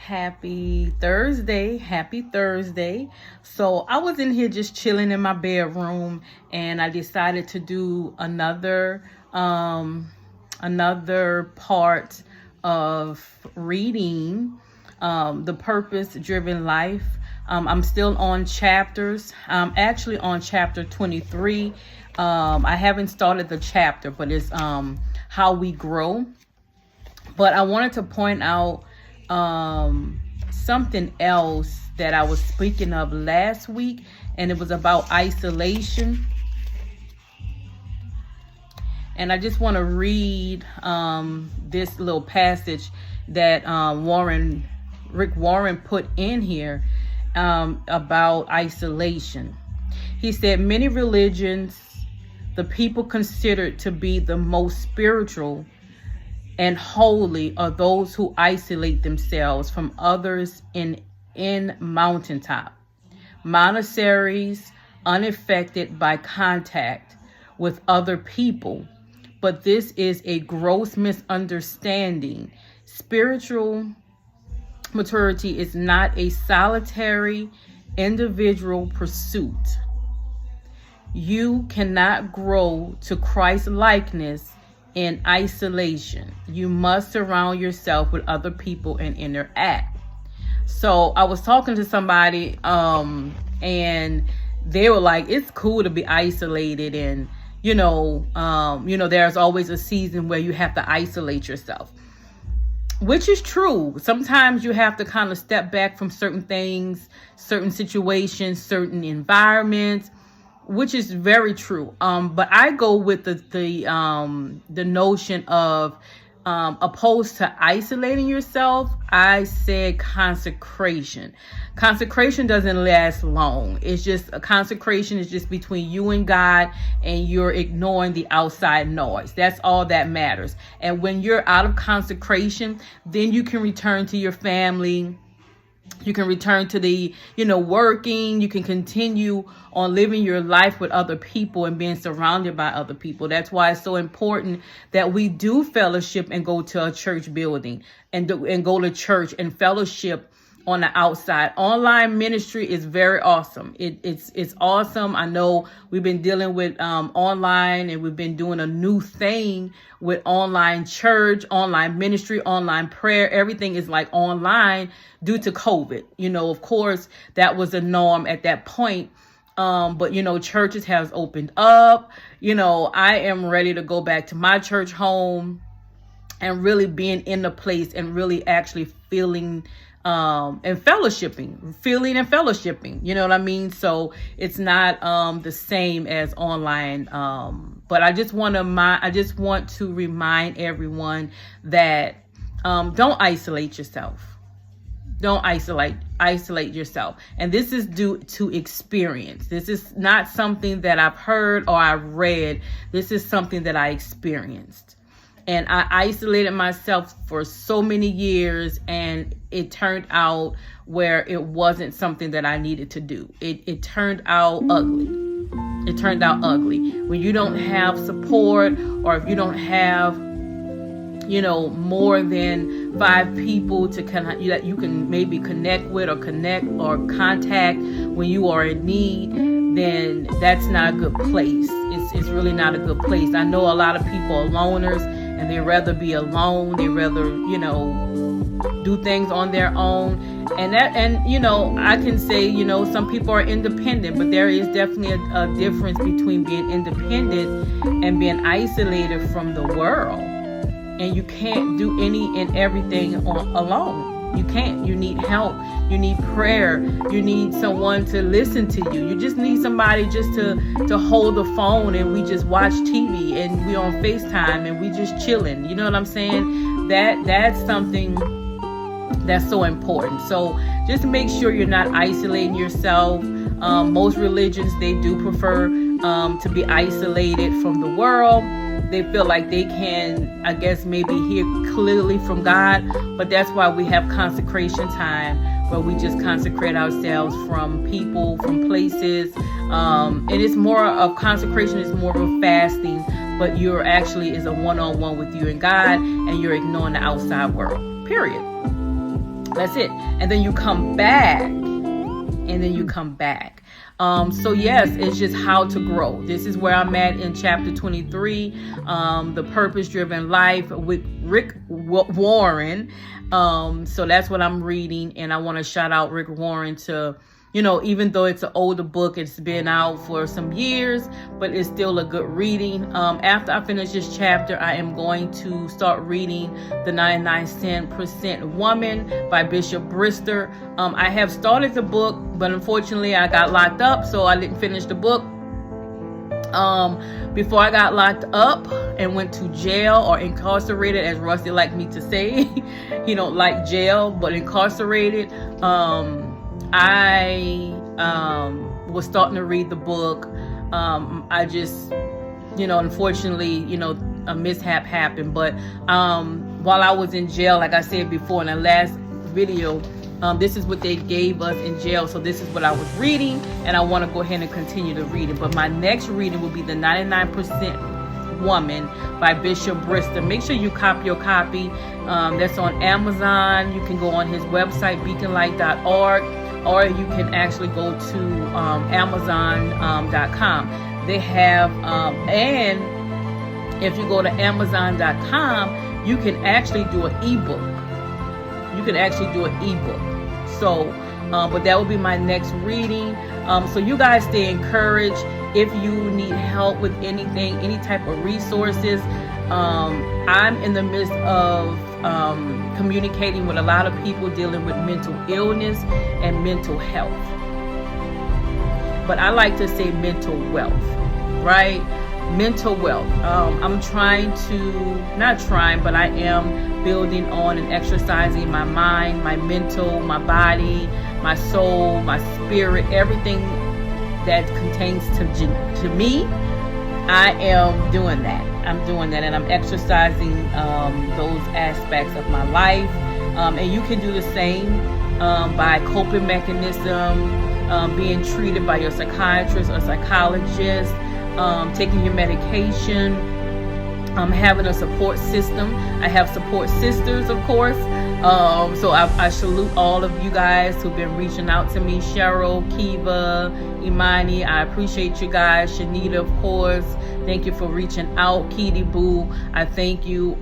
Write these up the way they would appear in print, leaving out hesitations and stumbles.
Happy Thursday. Happy Thursday. So I was in here just chilling in my bedroom and I decided to do another part of reading The Purpose Driven Life. I'm still on chapters. I'm actually on chapter 23. I haven't started the chapter, but it's how we grow. But I wanted to point out something else that I was speaking of last week, and it was about isolation. And I just want to read this little passage that Rick Warren put in here about isolation. He said, many religions the people considered to be the most spiritual and holy are those who isolate themselves from others in mountaintop monasteries, unaffected by contact with other people. But this is a gross misunderstanding. Spiritual maturity is not a solitary individual pursuit. You cannot grow to Christ likeness in isolation. You must surround yourself with other people and interact. So I was talking to somebody and they were like, it's cool to be isolated, and there's always a season where you have to isolate yourself, which is true. Sometimes you have to kind of step back from certain things, certain situations, certain environments, which is very true. But I go with the notion of opposed to isolating yourself, I said consecration. Consecration doesn't last long. It's just a consecration is just between you and God, and you're ignoring the outside noise. That's all that matters. And when you're out of consecration, then you can return to your family. You can return to the, working. You can continue on living your life with other people and being surrounded by other people. That's why it's so important that we do fellowship and go to a church building and go to church and fellowship on the outside. Online ministry is very awesome. It's awesome. I know we've been dealing with online, and we've been doing a new thing with online church, online ministry, online prayer. Everything is like online due to COVID. Of course, that was the norm at that point. But churches has opened up. I am ready to go back to my church home and really being in the place and really actually feeling and feeling and fellowshipping, you know what I mean? So it's not the same as online. But I just want to remind everyone that don't isolate yourself. Don't isolate yourself. And this is due to experience. This is not something that I've heard or I've read. This is something that I experienced. And I isolated myself for so many years, and it turned out where it wasn't something that I needed to do. It turned out ugly. It turned out ugly. When you don't have support, or if you don't have, more than 5 people that you can maybe connect with or contact when you are in need, then that's not a good place. It's really not a good place. I know a lot of people are loners, and they rather be alone. They rather, do things on their own. And I can say, some people are independent, but there is definitely a difference between being independent and being isolated from the world. And you can't do any and everything alone. You can't. You need help. You need prayer. You need someone to listen to you. You just need somebody just to hold the phone, and we just watch TV, and we on FaceTime, and we just chilling. You know what I'm saying? That's something that's so important. So just make sure you're not isolating yourself. Most religions, they do prefer to be isolated from the world. They feel like they can, I guess, maybe hear clearly from God. But that's why we have consecration time, where we just consecrate ourselves from people, from places. And it's more of consecration, is more of fasting, but you're actually is a one-on-one with you and God, and you're ignoring the outside world, period. That's it. And then you come back. And then you come back. So yes, it's just how to grow. This is where I'm at in chapter 23, the purpose-driven life with Rick Warren. So that's what I'm reading, and I want to shout out Rick Warren to, even though it's an older book, it's been out for some years, but it's still a good reading. After I finish this chapter, I am going to start reading The 99% Woman by Bishop Brister. I have started the book, but unfortunately I got locked up, so I didn't finish the book. Before I got locked up and went to jail, or incarcerated, as Rusty liked me to say. He don't like jail, but incarcerated. I was starting to read the book. I just, unfortunately, a mishap happened. But while I was in jail, like I said before in the last video, this is what they gave us in jail. So this is what I was reading, and I want to go ahead and continue to read it. But my next reading will be The 99% Woman by Bishop Brister. Make sure you copy your copy. That's on Amazon. You can go on his website, beaconlight.org, or you can actually go to Amazon.com. They have, and if you go to Amazon.com, you can actually do an ebook. So, but that will be my next reading. So you guys stay encouraged. If you need help with anything, any type of resources, I'm in the midst of communicating with a lot of people dealing with mental illness and mental health. But I like to say mental wealth, right? Mental wealth. I'm but I am building on and exercising my mind, my mental, my body, my soul, my spirit, everything that contains to me. I am doing that. And I'm exercising those aspects of my life. And you can do the same by coping mechanism, being treated by your psychiatrist or psychologist, taking your medication, having a support system. I have support sisters, of course. So I salute all of you guys who've been reaching out to me. Cheryl, Kiva, Imani, I appreciate you guys. Shanita, of course, thank you for reaching out. Kitty Boo, I thank you.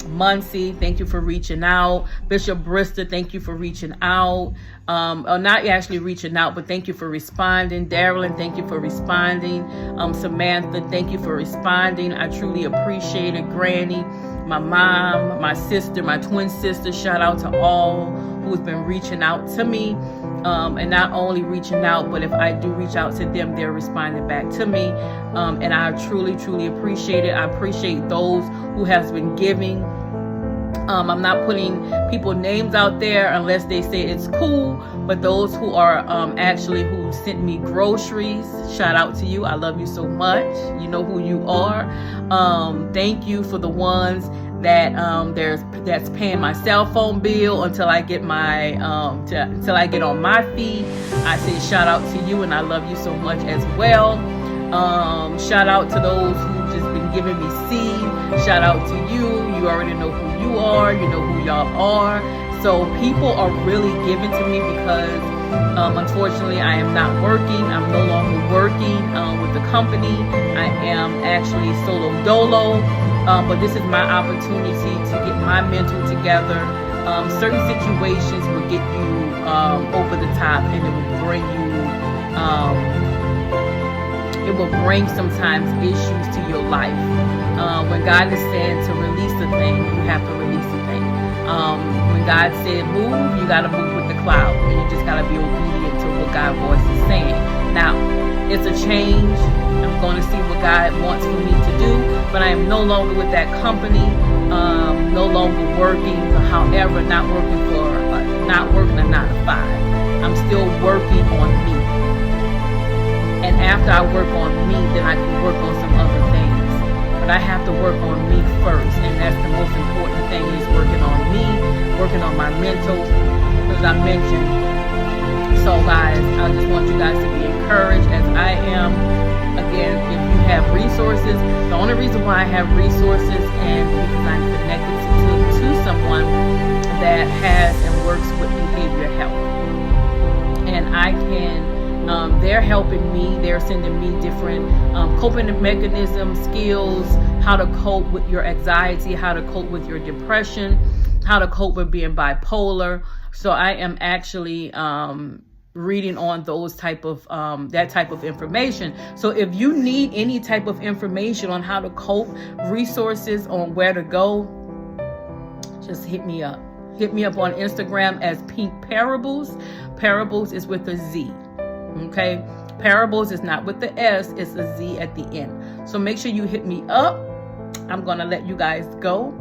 Muncie, thank you for reaching out. Bishop Brister, thank you for reaching out. Not actually reaching out, but thank you for responding. Darylyn, thank you for responding. Samantha, thank you for responding. I truly appreciate it. Granny, my mom, my sister, my twin sister, shout out to all who's been reaching out to me. And not only reaching out, but if I do reach out to them, they're responding back to me. And I truly, truly appreciate it. I appreciate those who has been giving. I'm not putting people's names out there unless they say it's cool, but those who are who sent me groceries, shout out to you. I love you so much. You know who you are. Thank you for the ones that that's paying my cell phone bill until I get my until I get on my feet. I say shout out to you, and I love you so much as well. Shout out to those who just been giving me seed. Shout out to you. You already know who you are. You know who y'all are. So people are really giving to me because unfortunately I am not working. I'm no longer working with the company. I am actually solo dolo. But this is my opportunity to get my mental together. Certain situations will get you over the top, and it will bring you it will bring sometimes issues to your life. When God is saying to release the thing, you have to release the thing. When God said move, you got to move with the cloud, and you just got to be obedient to what God's voice is saying. Now, it's a change. I'm going to see what God wants for me to do, but I am no longer with that company, no longer working. However, not working a 9 to 5. I'm still working on me. And after I work on me, then I can work on some other things. But I have to work on me first, and that's the most important thing, is working on me, working on my mental, as I mentioned. So guys, I just want you guys to be encouraged as I am. Again, if you have resources, the only reason why I have resources and because I'm connected to someone that has and they're helping me. They're sending me different coping mechanisms, skills, how to cope with your anxiety, how to cope with your depression, how to cope with being bipolar. So I am actually reading on those type of that type of information. So if you need any type of information on how to cope, resources on where to go, just hit me up. Hit me up on Instagram as Pink Parables. Parables is with a Z. Okay? Parables is not with the S, it's a Z at the end. So make sure you hit me up. I'm going to let you guys go.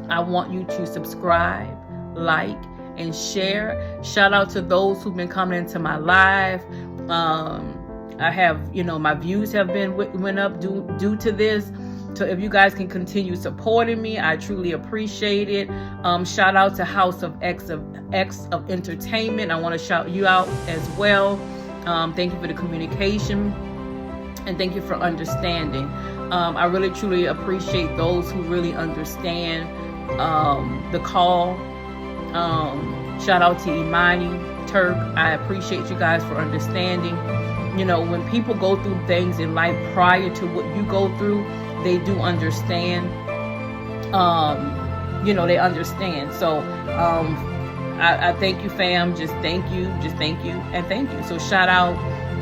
I want you to subscribe, like, and share. Shout out to those who've been coming into my live. I have, my views have been went up due to this. So if you guys can continue supporting me, I truly appreciate it. Shout out to House of X of Entertainment. I want to shout you out as well. Thank you for the communication, and thank you for understanding. I really truly appreciate those who really understand the call. Shout out to Imani, Turk. I appreciate you guys for understanding. When people go through things in life prior to what you go through, they do understand. They understand. So I thank you, fam. Just thank you, and thank you. So shout out.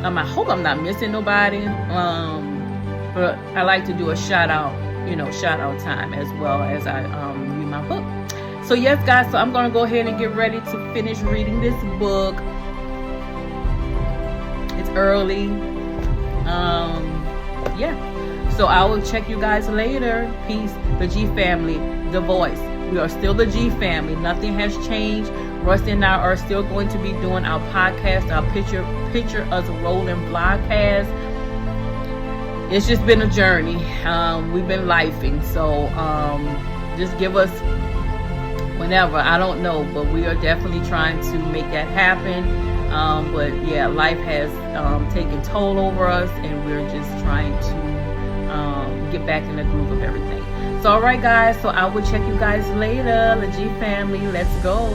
I hope I'm not missing nobody. But I like to do a shout out time as well as I read my book. So yes, guys, so I'm going to go ahead and get ready to finish reading this book. It's early. So I will check you guys later. Peace. The G family, the voice. We are still the G family. Nothing has changed. Rusty and I are still going to be doing our podcast, our picture us rolling vlogcast. It's just been a journey. We've been lifing. So just give us whenever. I don't know, but we are definitely trying to make that happen. But yeah, life has taken toll over us, and we're just trying to get back in the groove of everything. So all right, guys, so I will check you guys later. The G family, let's go.